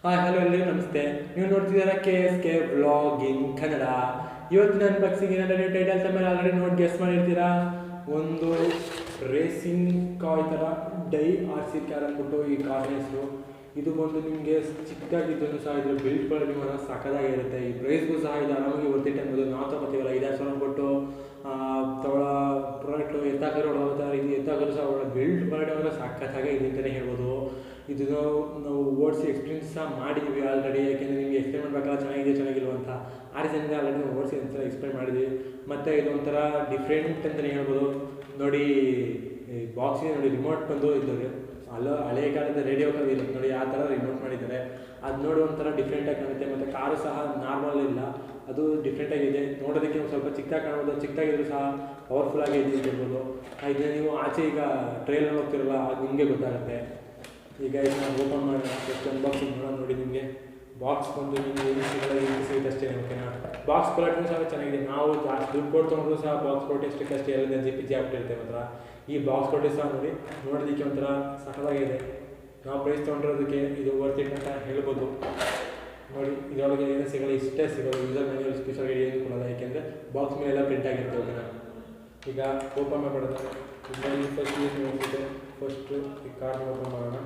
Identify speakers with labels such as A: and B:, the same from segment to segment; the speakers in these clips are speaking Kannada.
A: ಹಾಯ್ ಹಲೋ ಎಲ್ಲರಿಗೂ ನಮಸ್ತೆ. ನೀವು ನೋಡ್ತಿದ್ದೀರಾ KSK ವ್ಲಾಗ್ ಇನ್ ಕನ್ನಡ. ಇವತ್ತಿನ ಅನ್ಬಾಕ್ಸಿಂಗ್ ಏನಂದರೆ ಟೈಟಲ್ಸ್ ಮೇಲೆ ಆಲ್ರೆಡಿ ನೋಡಿ ಗೆಸ್ ಮಾಡಿರ್ತೀರಾ. ಒಂದು ರೇಸಿಂಗ್ ಕಾರ್ ಥರ ಡೈ RC ಕಾರ್ ಅಂದ್ಬಿಟ್ಟು ಈ ಕಾರ್ ಹೆಸರು. ಇದು ಬಂದು ನಿಮಗೆ ಚಿಕ್ಕದಾಗಿದ್ದು ಸಹ ಇದ್ರ ಬಿಲ್ಡ್ ಕ್ವಾಲಿಟಿ ಮಾತ್ರ ಸಕ್ಕದಾಗಿರುತ್ತೆ. ಈ ಪ್ರೈಸ್ಗೂ ಸಹ ಇದು ಆರಾಮಾಗಿ ವರ್ತಿಟ್ಟು ಅನ್ಬೋದು. ನಾವು ತಗೋತೀವಲ್ಲ 5,000 ಕೊಟ್ಟು ತಗೊಳ್ಳೋ ಪ್ರಾಡಕ್ಟು ಎತ್ತಾಕರು ಹೊಡೋದ ರೀತಿ ಎತ್ತಾಕರು ಸಹ ಒಳ್ಳೆ ಬಿಲ್ಡ್ ಕ್ವಾಲಿಟಿ ಮಾತ್ರ ಸಕ್ಕತ್ತಾಗೆ ಇದೆ ಅಂತಲೇ ಹೇಳ್ಬೋದು. ಇದು ನಾವು ಓಡಿಸಿ ಎಕ್ಸ್ಪೀರಿಯನ್ಸ್ ಸಹ ಮಾಡಿದ್ವಿ ಆಲ್ರೆಡಿ. ಯಾಕೆಂದರೆ ನಿಮಗೆ ಎಕ್ಸ್ಪ್ಲೇನ್ ಮಾಡಬೇಕಲ್ಲ ಚೆನ್ನಾಗಿಲ್ವ ಅಂತ. ಆ ರೀಸನ್ಗೆ ಆಲ್ರೆಡಿ ನಾವು ಓಡಿಸಿ ಅಂತ ಎಕ್ಸ್ಪ್ಲೇನ್ ಮಾಡಿದ್ವಿ. ಮತ್ತು ಇದು ಒಂಥರ ಡಿಫ್ರೆಂಟ್ ಅಂತಲೇ ಹೇಳ್ಬೋದು. ನೋಡಿ ಈ ಬಾಕ್ಸಿಗೆ ನೋಡಿ ರಿಮೋಟ್ ಬಂದು ಇದ್ದವ್ರು ಹಳೆ ಕಾಲದ ರೇಡಿಯೋ ಕಾಲ್ ಇರುತ್ತೆ ನೋಡಿ, ಆ ಥರ ರಿಮೋಟ್ ಮಾಡಿದ್ದಾರೆ. ಅದು ನೋಡಿ ಒಂಥರ ಡಿಫ್ರೆಂಟಾಗಿ ಕಾಣುತ್ತೆ. ಮತ್ತು ಕಾರು ಸಹ ನಾರ್ಮಲ್ ಇಲ್ಲ, ಅದು ಡಿಫ್ರೆಂಟಾಗಿದೆ. ನೋಡೋದಕ್ಕೆ ಒಂದು ಸ್ವಲ್ಪ ಚಿಕ್ಕದಾಗಿ ಕಾಣ್ಬೋದು. ಚಿಕ್ಕದಾಗಿದ್ರು ಸಹ ಪವರ್ಫುಲ್ಲಾಗಿ ಇದೆ ಇರ್ಬೋದು. ಇದನ್ನ ನೀವು ಆಚೆ ಈಗ ಟ್ರೈಲಲ್ಲಿ ಹೋಗ್ತಿರಲ್ಲ, ಅದು ನಿಮಗೆ ಗೊತ್ತಾಗುತ್ತೆ. ಈಗ ಇದನ್ನ ಓಪನ್ ಮಾಡೋಣ, ಎಷ್ಟು ಅನ್ಬಾಕ್ಸಿಂಗ್ ಮಾಡೋಣ. ನೋಡಿ ನಿಮಗೆ ಬಾಕ್ಸ್ ಬಂದು ನಿಮಗೆ ಏನು ಸಿಗುತ್ತೆ ಅಷ್ಟೇ, ಓಕೆನಾ. ಬಾಕ್ಸ್ ಕ್ವಾಲಿಟಿನೂ ಸಹ ಚೆನ್ನಾಗಿದೆ. ನಾವು ಜಾಸ್ತಿ ದುಡ್ಡು ಕೊಟ್ಟು ತೊಗೊಂಡ್ರು ಸಹ ಬಾಕ್ಸ್ ಕ್ವಾಲಿಟಿ ಅಷ್ಟೇ ಎಲ್ಲ GPG ಆಗ್ತಿರುತ್ತೆ ಮಾತ್ರ. ಈ ಬಾಕ್ಸ್ ಕ್ವಾಲಿಟಿ ಸಹ ನೋಡೋದಕ್ಕೆ ಒಂಥರ ಸಕ್ಕದಾಗಿದೆ. ನಾವು ಪ್ರೈಸ್ ತೊಗೊಂಡಿರೋದಕ್ಕೆ ಇದು ವರ್ತ್ ಇಟ್ ಅಂತ ಹೇಳ್ಬೋದು. ನೋಡಿ ಇದರೊಳಗೆ ಏನು ಸಿಗೋಲ್ಲ, ಇಷ್ಟೇ ಸಿಗೋದು. ಯೂಸರ್ ಮ್ಯಾನ್ಯಲ್ ಸ್ಪೆಷಲ್ ಏನು ಕೊಡೋಲ್ಲ, ಯಾಕೆಂದರೆ ಬಾಕ್ಸ್ ಮೇಲೆಲ್ಲ ಪ್ರಿಂಟ್ ಆಗಿರುತ್ತೆ, ಓಕೆನಾ. ಈಗ ಓಪನ್ ಮಾಡ್ಬಿಡೋದು. ಫಸ್ಟ್ ಏನು ಹೋಗ್ತಿದೆ, ಫಸ್ಟು ಈ ಕಾರ್ಡ್ ಓಪನ್ ಮಾಡೋಣ.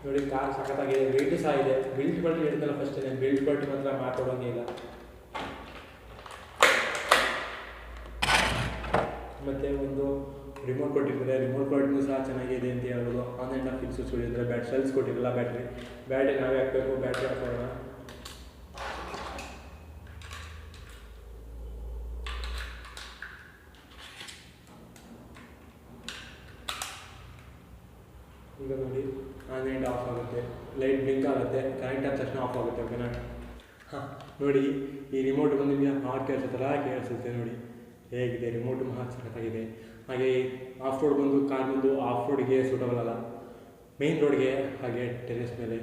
A: ನೋಡಿ ಕಾರ್ ಸಖತ್ತಾಗಿದೆ, ವೆಯ್ಟು ಸಹ ಇದೆ. ಬಿಲ್ಡ್ ಕ್ವಾಲಿಟಿ ಹೇಳ್ತಲ್ಲ ಫಸ್ಟ್, ಬಿಲ್ಡ್ ಕ್ವಾಲಿಟಿ ಮಾತ್ರ ಮಾತಾಡೋಂಗೆ ಇಲ್ಲ. ಮತ್ತು ಒಂದು ರಿಮೋಟ್ ಕೊಟ್ಟಿರ್ತಾರೆ, ರಿಮೋಟ್ ಕ್ವಾಲಿಟಿನೂ ಸಹ ಚೆನ್ನಾಗಿದೆ ಅಂತ ಹೇಳ್ಬೋದು. ಆನ್ ಆ್ಯಂಡ್ ಆಫ್ ಫಿಕ್ಸಸ್ ಕೊಟ್ಟಿರ್ತಾರೆ. ಸೆಲ್ಸ್ ಕೊಟ್ಟಿರಲ್ಲ, ಬ್ಯಾಟ್ರಿ ನಾವೇ ಹಾಕಬೇಕು. ಬ್ಯಾಟ್ರಿ ಹಾಕೋಣ. ಈಗ ನೋಡಿ ಆನ್ ಆ್ಯಂಡ್ ಆಫ್ ಆಗುತ್ತೆ, ಲೈಟ್ ಬ್ಲಿಂಕ್ ಆಗುತ್ತೆ, ಕರೆಂಟ್ ಆದ ತಕ್ಷಣ ಆಫ್ ಆಗುತ್ತೆ, ಓಕೆನಾ. ಹಾಂ ನೋಡಿ ಈ ರಿಮೋಟ್ ಬಂದು ನಿಮಗೆ ಹಾರ್ಟ್ ಕೇಳಿಸುತ್ತೆ ನೋಡಿ ಹೇಗಿದೆ. ರಿಮೋಟ್ ಮಹಾ ಸಖತ್ತಾಗಿದೆ. ಹಾಗೆ ಆಫ್ ರೋಡ್ ಬಂದು ಕಾರ್ ಬಂದು ಆಫ್ ರೋಡ್ಗೆ ಸೂಟಬಲ್ ಅಲ್ಲ, ಮೇನ್ ರೋಡ್ಗೆ ಹಾಗೆ ಟೆರೆಸ್ ಮೇಲೆ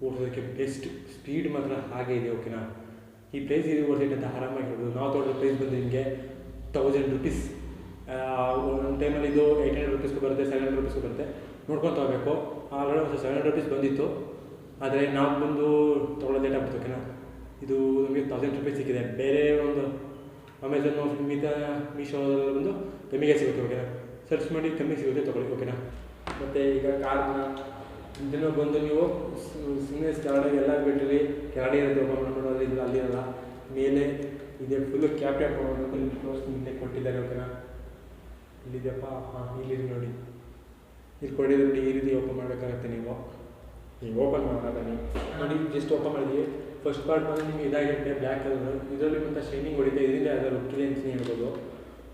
A: ಓಡಿಸೋದಕ್ಕೆ ಬೆಸ್ಟ್. ಸ್ಪೀಡ್ ಮಾತ್ರ ಹಾಗೆ ಇದೆ, ಓಕೆನಾ. ಈ ಪ್ರೈಸ್ ಇದು ವರ್ತ್ ಇಟ್ ಅಂತ ಆರಾಮಾಗಿರ್ಬೋದು. ನಾವು ತೊಗೊಂಡ್ರೆ ಪ್ರೈಸ್ ಬಂದು ನಿಮಗೆ 1000 ರೂಪೀಸ್. ಒಂದು ಟೈಮಲ್ಲಿ ಇದು 800 ರೂಪೀಸ್ಗೂ ಬರುತ್ತೆ, 700 ರೂಪೀಸ್ಗೂ ಬರುತ್ತೆ. ನೋಡ್ಕೊಂಡು ತೊಗೋಬೇಕು. ಆಲ್ರೆಡಿ ಒಂದು 700 ರೂಪೀಸ್ ಬಂದಿತ್ತು, ಆದರೆ ನಾವು ಬಂದು ತೊಗೊಳ್ಳೋ ಲೇಟ್ ಆಗ್ಬಿಡ್ತು, ಓಕೆನಾ. ಇದು ನಮಗೆ 1000 ರೂಪೀಸ್ ಸಿಕ್ಕಿದೆ. ಬೇರೆ ಒಂದು ಅಮೆಝಾನ್ ಮೀಶೋದಲ್ಲಿ ಬಂದು ಕಮ್ಮಿಗೆ ಸಿಗುತ್ತೆ, ಓಕೆನಾ. ಸರ್ಚ್ ಮಾಡಿ ಕಮ್ಮಿ ಸಿಗುತ್ತೆ, ತೊಗೊಳ್ಳಿ, ಓಕೆನಾ. ಮತ್ತು ಈಗ ಕಾರ್ನ ಇದನ್ನು ಬಂದು ನೀವು ಸುಮ್ಮನೆ ಕೆಳಗಡೆ ಎಲ್ಲ ಬಿಟ್ಟರೆ ಕೆಳಗಡೆ ಇರೋದು ಓಪನ್ ಮಾಡೋದು, ಇಲ್ಲ ಅಲ್ಲಿರಲ್ಲ, ಮೇಲೆ ಇದೆ. ಫುಲ್ಲು ಕ್ಯಾಪ್ ಮಾಡೋದು ಇಲ್ಲಿ ಕ್ಲೋಸ್ ಮುಂದೆ ಕೊಟ್ಟಿದ್ದಾರೆ, ಓಕೆನಾ. ಇಲ್ಲಿದೆಯಪ್ಪ, ಹಾಂ ಇಲ್ಲಿ ನೋಡಿ, ಇಲ್ಲಿ ಕೊಟ್ಟಿದ್ರೆ ನೋಡಿ. ಈ ರೀತಿ ಓಪನ್ ಮಾಡಬೇಕಾಗುತ್ತೆ ನೀವು. ಈಗ ಓಪನ್ ಮಾಡೋಣ ನೋಡಿ. ಜಸ್ಟ್ ಓಪನ್ ಮಾಡಿದ್ವಿ. ಫಸ್ಟ್ ಪಾರ್ಟ್ ಬಂದು ನಿಮಗೆ ಇದಾಗಿರುತ್ತೆ, ಬ್ಲ್ಯಾಕ್ ಕಲರ್. ಇದರಲ್ಲಿ ಮತ್ತು ಶೈನಿಂಗ್ ಹೊಡಿತೆ, ಇದರಿಂದ ಅದರ ಲುಕ್ಕಿದೆ ಅಂತಲೇ ಹೇಳ್ಬೋದು.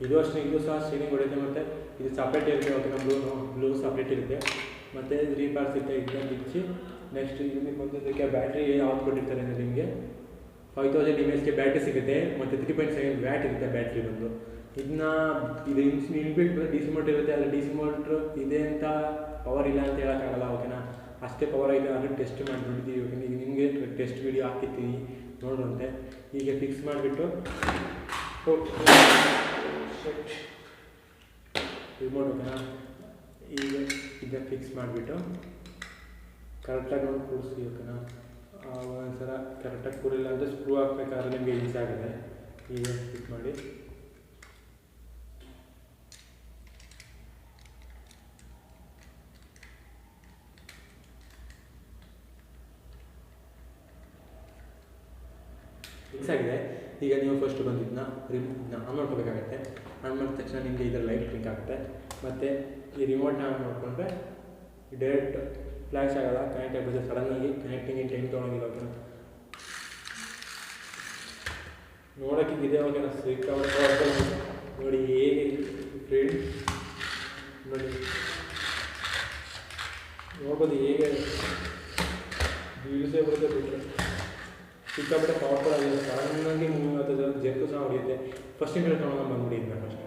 A: ಇದು ಅಷ್ಟೇ, ಇದು ಸಹ ಶೈನಿಂಗ್ ಹೊಡಿತೆ. ಮತ್ತು ಇದು ಸಪ್ರೇಟ್ ಇರುತ್ತೆ, ಓಕೆನಾ. ಬ್ಲೂ ಸಪ್ರೇಟ್ ಇರುತ್ತೆ. ಮತ್ತು 3 ಪಾರ್ಟ್ಸ್ ಇರುತ್ತೆ. ಇದನ್ನ ಬಿಚ್ಚಿ ನೆಕ್ಸ್ಟ್ ಇದಕ್ಕೆ ಬಂದೋದಕ್ಕೆ ಬ್ಯಾಟ್ರಿ ಯಾವ್ದು ಕೊಟ್ಟಿರ್ತಾರೆ ಅಂದರೆ ನಿಮಗೆ 5000 mAh ಬ್ಯಾಟ್ರಿ ಸಿಗುತ್ತೆ. ಮತ್ತು 3.7 ವ್ಯಾಟ್ ಇರುತ್ತೆ ಬ್ಯಾಟ್ರಿ ಬಂದು. ಇದು ಇನ್ಬಿಲ್ಟ್ DC ಮೋಟ್ರ್ ಇರುತ್ತೆ. ಆದರೆ DC ಮೋಟ್ರ್ ಇದೆ ಅಂತ ಪವರ್ ಇಲ್ಲ ಅಂತ ಹೇಳೋಕ್ಕಾಗಲ್ಲ, ಓಕೆನಾ. ಅಷ್ಟೇ ಪವರ್ ಇದೆ. ಆದರೆ ಟೆಸ್ಟ್ ಮಾಡಿಬಿಟ್ಟಿದ್ದೀವಿ, ಓಕೆನಾ. ಈಗ ನಿಮಗೆ ಟೆಸ್ಟ್ ವೀಡಿಯೋ ಹಾಕಿರ್ತೀವಿ, ನೋಡುವಂತೆ. ಈಗ ಫಿಕ್ಸ್ ಮಾಡಿಬಿಟ್ಟು ರಿಮೋಟ್, ಓಕೆನಾ. ಈಗ ಇದನ್ನು ಫಿಕ್ಸ್ ಮಾಡಿಬಿಟ್ಟು ಕರೆಕ್ಟಾಗಿ ನೋಡಿ ಕೂರಿಸಿ, ಓಕೆನಾ. ಒಂದ್ಸಲ ಕರೆಕ್ಟಾಗಿ ಕೂರಿಲ್ಲ ಅಂದರೆ ಸ್ಕ್ರೂ ಹಾಕ್ಬೇಕಾದ್ರೆ ನಿಮಗೆ ಈಸಿ ಆಗಿದೆ. ಈಗ ಫಿಕ್ಸ್ ಮಾಡಿ ಫಿಕ್ಸ್ ಆಗಿದೆ. ಈಗ ನೀವು ಫಸ್ಟ್ ಬಂದಿದ್ದನ್ನ ಆನ್ ಮಾಡ್ಕೋಬೇಕಾಗತ್ತೆ. ಆನ್ ಮಾಡಿದ ತಕ್ಷಣ ನಿಮಗೆ ಇದರ ಲೈಟ್ ಬ್ಲಿಂಕ್ ಆಗುತ್ತೆ. ಮತ್ತು ಈ ರಿಮೋಟ್ನ ಆನ್ ಮಾಡಿಕೊಂಡ್ರೆ ಡೈರೆಕ್ಟ್ ಫ್ಲ್ಯಾಶ್ ಆಗೋಲ್ಲ, ಕನೆಕ್ಟ್ ಆಗಿಬಿಡುತ್ತೆ. ಸಡನ್ನಾಗಿ ಕನೆಕ್ಟಿಂಗ್ ಟೈಮ್ ತೊಗೊಳಂಗಿಲ್ಲ, ಓಕೆನಾ. ನೋಡೋಕ್ಕಿದೆ, ಓಕೆನಾ. ನೋಡಿ ಹೇಗೆ ಫ್ರೆಂಡ್ ನೋಡಿ ನೋಡ್ಬೋದು ಹೇಗೆ ಬೀಳಿಸೇ ಬರುತ್ತೆ. ಬಿಟ್ಟರೆ ಸಿಕ್ಕಾಬಿಟ್ಟೆ ಪವರ್ಫುಲ್ ಆಗಿದೆ. ಸಡನ್ನಾಗಿ ಮೂವ್ ಆಗ್ತದೆ, ಜರ್ಕು ಸಹ ಹೊಡೆಯುತ್ತೆ. ಫಸ್ಟ್ ಇಂಟ್ರೆಸ್ಟ್ ತೊಗೊಂಡು ಬಂದ್ಬಿಡಿ ಇದನ್ನ ಫಸ್ಟ್.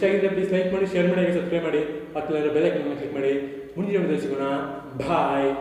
A: ಇಷ್ಟ ಆಗಿದ್ರೆ ಪ್ಲೀಸ್ ಲೈಕ್ ಮಾಡಿ, ಶೇರ್ ಮಾಡಿ, ಸಬ್ಸ್ಕ್ರೈಬ್ ಮಾಡಿ, ಪಕ್ಕದಲ್ಲಿರೋ ಬೆಲ್ ಐಕಾನ್ ಕ್ಲಿಕ್ ಮಾಡಿ. ಮುಂದಿನ ವಿಡಿಯೋದಲ್ಲಿ ಸಿಗೋಣ. ಬಾಯ್.